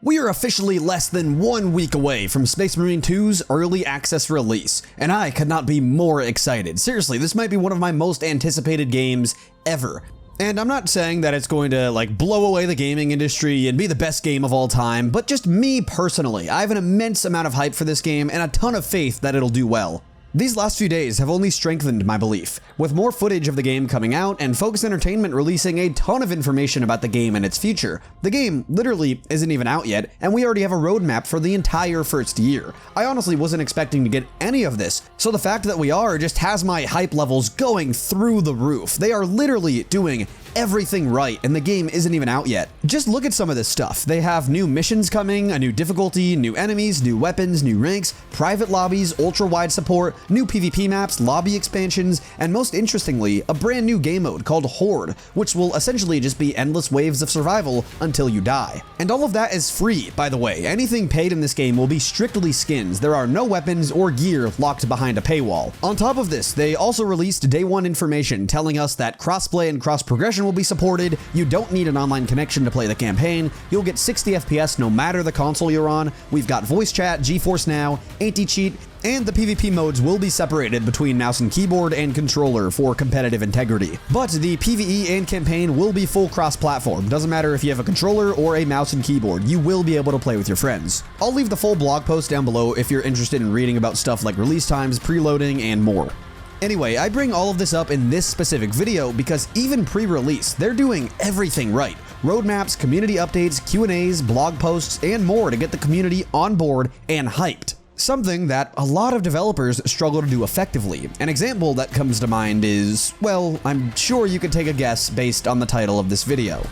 We are officially less than 1 week away from Space Marine 2's early access release, and I could not be more excited. Seriously, this might be one of my most anticipated games ever. And I'm not saying that it's going to blow away the gaming industry and be the best game of all time, but just me personally, I have an immense amount of hype for this game and a ton of faith that it'll do well. These last few days have only strengthened my belief, with more footage of the game coming out and Focus Entertainment releasing a ton of information about the game and its future. The game literally isn't even out yet, and we already have a roadmap for the entire first year. I honestly wasn't expecting to get any of this, so the fact that we are just has my hype levels going through the roof. They are literally doing everything right, and the game isn't even out yet. Just look at some of this stuff. They have new missions coming, a new difficulty, new enemies, new weapons, new ranks, private lobbies, ultra-wide support, new PvP maps, lobby expansions, and most interestingly, a brand new game mode called Horde, which will essentially just be endless waves of survival until you die. And all of that is free, by the way. Anything paid in this game will be strictly skins. There are no weapons or gear locked behind a paywall. On top of this, they also released day one information telling us that crossplay and cross-progression will be supported, you don't need an online connection to play the campaign, you'll get 60 FPS no matter the console you're on, we've got voice chat, GeForce Now, anti-cheat, and the PvP modes will be separated between mouse and keyboard and controller for competitive integrity. But the PvE and campaign will be full cross-platform. Doesn't matter if you have a controller or a mouse and keyboard, you will be able to play with your friends. I'll leave the full blog post down below if you're interested in reading about stuff like release times, preloading, and more. Anyway, I bring all of this up in this specific video because even pre-release, they're doing everything right. Roadmaps, community updates, Q&As, blog posts, and more to get the community on board and hyped. Something that a lot of developers struggle to do effectively. An example that comes to mind is, well, I'm sure you could take a guess based on the title of this video.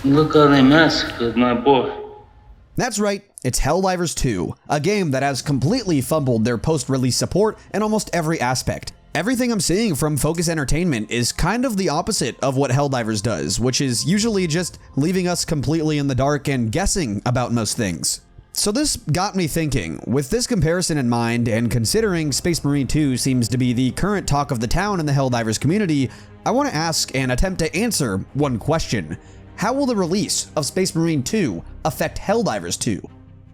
Look how they massacred my boy. That's right, it's Helldivers 2, a game that has completely fumbled their post-release support in almost every aspect. Everything I'm seeing from Focus Entertainment is kind of the opposite of what Helldivers does, which is usually just leaving us completely in the dark and guessing about most things. So this got me thinking, with this comparison in mind and considering Space Marine 2 seems to be the current talk of the town in the Helldivers community, I want to ask and attempt to answer one question. How will the release of Space Marine 2 affect Helldivers 2?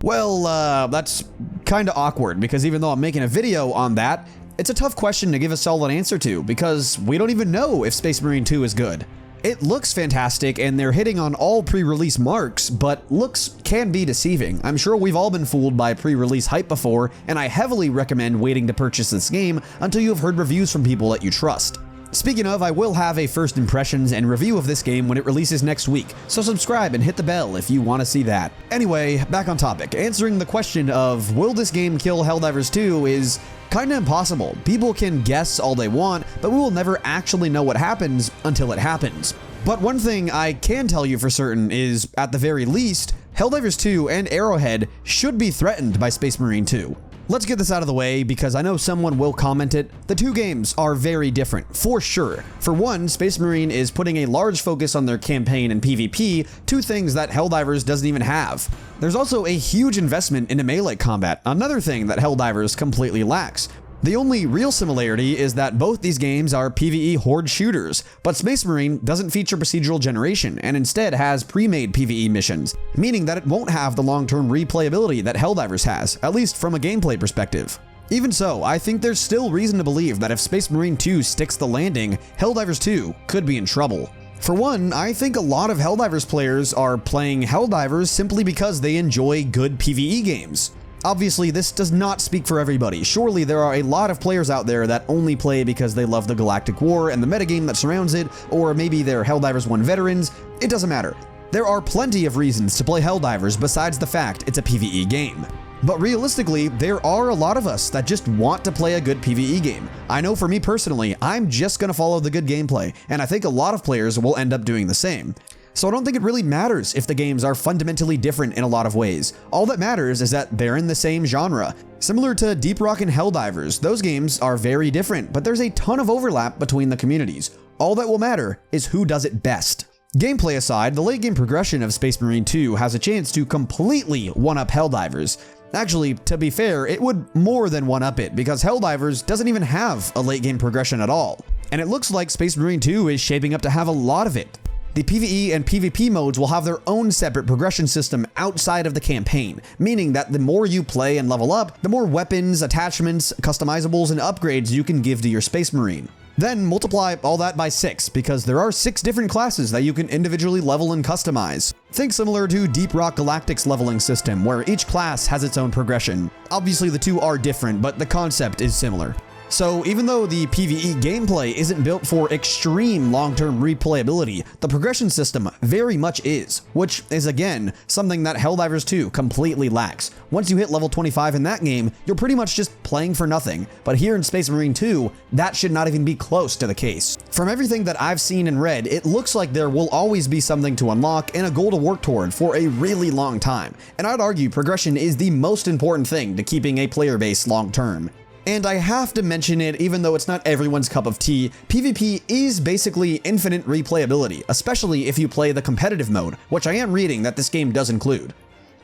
Well, that's kinda awkward because even though I'm making a video on that, it's a tough question to give a solid answer to because we don't even know if Space Marine 2 is good. It looks fantastic and they're hitting on all pre-release marks, but looks can be deceiving. I'm sure we've all been fooled by pre-release hype before, and I heavily recommend waiting to purchase this game until you have heard reviews from people that you trust. Speaking of, I will have a first impressions and review of this game when it releases next week, so subscribe and hit the bell if you want to see that. Anyway, back on topic. Answering the question of will this game kill Helldivers 2 is kinda impossible. People can guess all they want, but we will never actually know what happens until it happens. But one thing I can tell you for certain is, at the very least, Helldivers 2 and Arrowhead should be threatened by Space Marine 2. Let's get this out of the way because I know someone will comment it. The two games are very different, for sure. For one, Space Marine is putting a large focus on their campaign and PvP, two things that Helldivers doesn't even have. There's also a huge investment into melee combat, another thing that Helldivers completely lacks. The only real similarity is that both these games are PvE horde shooters, but Space Marine doesn't feature procedural generation and instead has pre-made PvE missions, meaning that it won't have the long-term replayability that Helldivers has, at least from a gameplay perspective. Even so, I think there's still reason to believe that if Space Marine 2 sticks the landing, Helldivers 2 could be in trouble. For one, I think a lot of Helldivers players are playing Helldivers simply because they enjoy good PvE games. Obviously, this does not speak for everybody. Surely there are a lot of players out there that only play because they love the Galactic War and the metagame that surrounds it, or maybe they're Helldivers 1 veterans. It doesn't matter. There are plenty of reasons to play Helldivers besides the fact it's a PvE game. But realistically, there are a lot of us that just want to play a good PvE game. I know for me personally, I'm just gonna follow the good gameplay, and I think a lot of players will end up doing the same. So I don't think it really matters if the games are fundamentally different in a lot of ways. All that matters is that they're in the same genre. Similar to Deep Rock and Helldivers, those games are very different, but there's a ton of overlap between the communities. All that will matter is who does it best. Gameplay aside, the late game progression of Space Marine 2 has a chance to completely one-up Helldivers. Actually, to be fair, it would more than one-up it because Helldivers doesn't even have a late game progression at all. And it looks like Space Marine 2 is shaping up to have a lot of it. The PvE and PvP modes will have their own separate progression system outside of the campaign, meaning that the more you play and level up, the more weapons, attachments, customizables, and upgrades you can give to your Space Marine. Then multiply all that by 6, because there are 6 different classes that you can individually level and customize. Think similar to Deep Rock Galactic's leveling system, where each class has its own progression. Obviously the two are different, but the concept is similar. So even though the PvE gameplay isn't built for extreme long-term replayability, the progression system very much is, which is again something that Helldivers 2 completely lacks. Once you hit level 25 in that game, you're pretty much just playing for nothing, but here in Space Marine 2, that should not even be close to the case. From everything that I've seen and read, it looks like there will always be something to unlock and a goal to work toward for a really long time, and I'd argue progression is the most important thing to keeping a player base long-term. And I have to mention it, even though it's not everyone's cup of tea, PvP is basically infinite replayability, especially if you play the competitive mode, which I am reading that this game does include.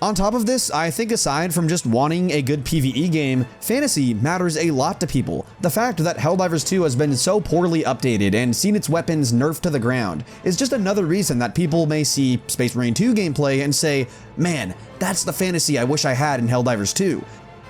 On top of this, I think aside from just wanting a good PvE game, fantasy matters a lot to people. The fact that Helldivers 2 has been so poorly updated and seen its weapons nerfed to the ground is just another reason that people may see Space Marine 2 gameplay and say, man, that's the fantasy I wish I had in Helldivers 2.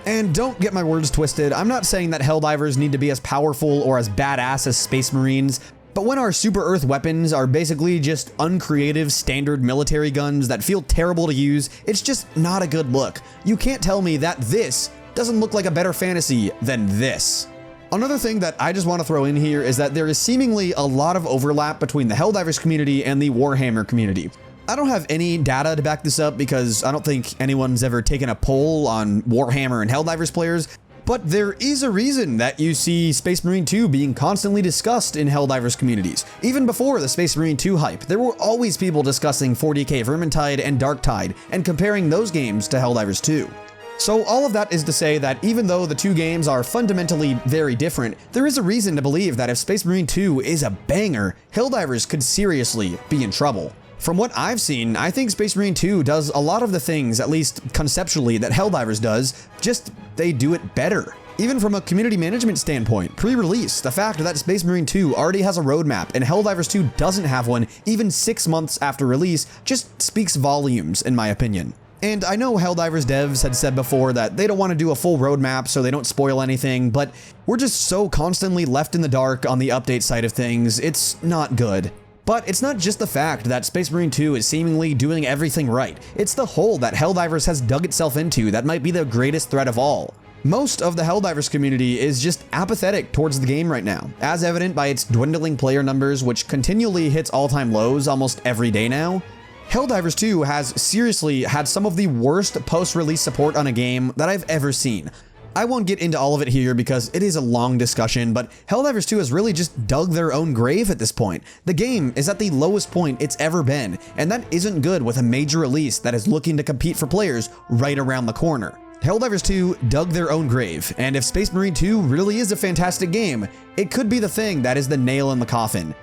And don't get my words twisted, I'm not saying that Helldivers need to be as powerful or as badass as Space Marines, but when our Super Earth weapons are basically just uncreative standard military guns that feel terrible to use, it's just not a good look. You can't tell me that this doesn't look like a better fantasy than this. Another thing that I just want to throw in here is that there is seemingly a lot of overlap between the Helldivers community and the Warhammer community. I don't have any data to back this up because I don't think anyone's ever taken a poll on Warhammer and Helldivers players, but there is a reason that you see Space Marine 2 being constantly discussed in Helldivers communities. Even before the Space Marine 2 hype, there were always people discussing 40k Vermintide and Darktide and comparing those games to Helldivers 2. So all of that is to say that even though the two games are fundamentally very different, there is a reason to believe that if Space Marine 2 is a banger, Helldivers could seriously be in trouble. From what I've seen, I think Space Marine 2 does a lot of the things, at least conceptually, that Helldivers does, just they do it better. Even from a community management standpoint, pre-release, the fact that Space Marine 2 already has a roadmap and Helldivers 2 doesn't have one even 6 months after release just speaks volumes, in my opinion. And I know Helldivers devs had said before that they don't want to do a full roadmap so they don't spoil anything, but we're just so constantly left in the dark on the update side of things, it's not good. But it's not just the fact that Space Marine 2 is seemingly doing everything right, it's the hole that Helldivers has dug itself into that might be the greatest threat of all. Most of the Helldivers community is just apathetic towards the game right now, as evident by its dwindling player numbers, which continually hits all-time lows almost every day now. Helldivers 2 has seriously had some of the worst post-release support on a game that I've ever seen. I won't get into all of it here because it is a long discussion, but Helldivers 2 has really just dug their own grave at this point. The game is at the lowest point it's ever been, and that isn't good with a major release that is looking to compete for players right around the corner. Helldivers 2 dug their own grave, and if Space Marine 2 really is a fantastic game, it could be the thing that is the nail in the coffin.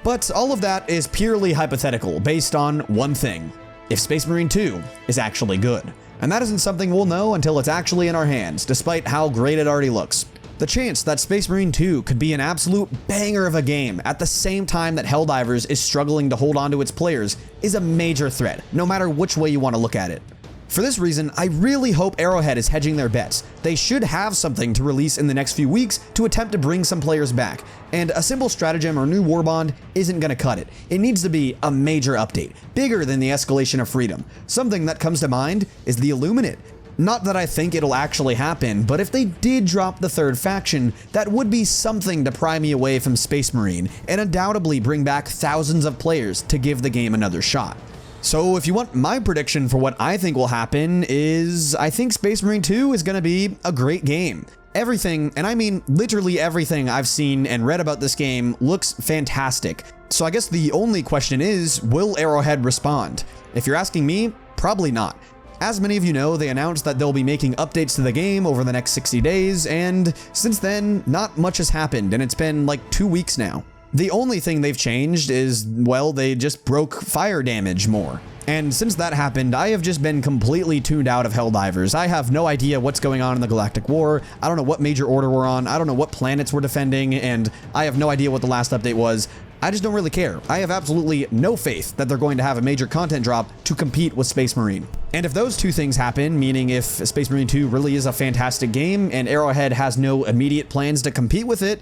But all of that is purely hypothetical, based on one thing: if Space Marine 2 is actually good. And that isn't something we'll know until it's actually in our hands, despite how great it already looks. The chance that Space Marine 2 could be an absolute banger of a game at the same time that Helldivers is struggling to hold on to its players is a major threat, no matter which way you want to look at it. For this reason, I really hope Arrowhead is hedging their bets. They should have something to release in the next few weeks to attempt to bring some players back, and a simple stratagem or new warbond isn't going to cut it. It needs to be a major update, bigger than the escalation of freedom. Something that comes to mind is the Illuminate. Not that I think it'll actually happen, but if they did drop the third faction, that would be something to pry me away from Space Marine, and undoubtedly bring back thousands of players to give the game another shot. So if you want my prediction for what I think will happen is, I think Space Marine 2 is going to be a great game. Everything, and I mean literally everything I've seen and read about this game looks fantastic. So I guess the only question is, will Arrowhead respond? If you're asking me, probably not. As many of you know, they announced that they'll be making updates to the game over the next 60 days, and since then, not much has happened, and it's been like 2 weeks now. The only thing they've changed is, well, they just broke fire damage more. And since that happened, I have just been completely tuned out of Helldivers. I have no idea what's going on in the Galactic War. I don't know what major order we're on. I don't know what planets we're defending, and I have no idea what the last update was. I just don't really care. I have absolutely no faith that they're going to have a major content drop to compete with Space Marine. And if those two things happen, meaning if Space Marine 2 really is a fantastic game and Arrowhead has no immediate plans to compete with it,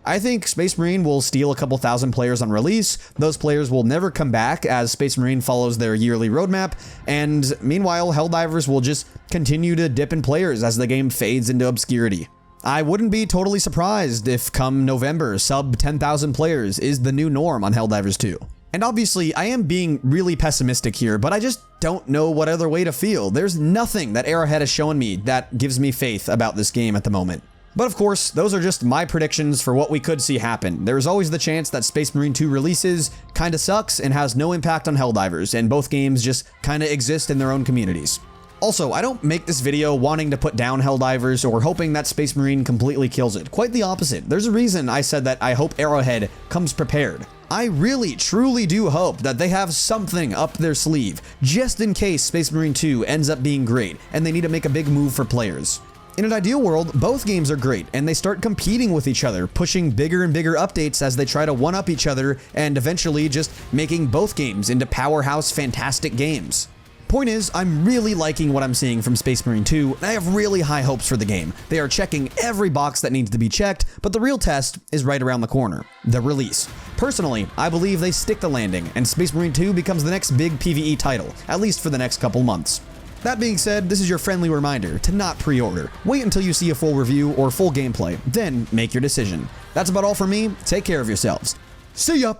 I think Space Marine will steal a couple thousand players on release. Those players will never come back as Space Marine follows their yearly roadmap, and meanwhile, Helldivers will just continue to dip in players as the game fades into obscurity. I wouldn't be totally surprised if come November, sub 10,000 players is the new norm on Helldivers 2. And obviously, I am being really pessimistic here, but I just don't know what other way to feel. There's nothing that Arrowhead has shown me that gives me faith about this game at the moment. But of course, those are just my predictions for what we could see happen. There's always the chance that Space Marine 2 releases, kinda sucks, and has no impact on Helldivers, and both games just kinda exist in their own communities. Also, I don't make this video wanting to put down Helldivers or hoping that Space Marine completely kills it. Quite the opposite. There's a reason I said that I hope Arrowhead comes prepared. I really, truly do hope that they have something up their sleeve, just in case Space Marine 2 ends up being great, and they need to make a big move for players. In an ideal world, both games are great, and they start competing with each other, pushing bigger and bigger updates as they try to one-up each other, and eventually just making both games into powerhouse fantastic games. Point is, I'm really liking what I'm seeing from Space Marine 2, and I have really high hopes for the game. They are checking every box that needs to be checked, but the real test is right around the corner, the release. Personally, I believe they stick the landing, and Space Marine 2 becomes the next big PvE title, at least for the next couple months. That being said, this is your friendly reminder to not pre-order. Wait until you see a full review or full gameplay, then make your decision. That's about all from me. Take care of yourselves. See ya!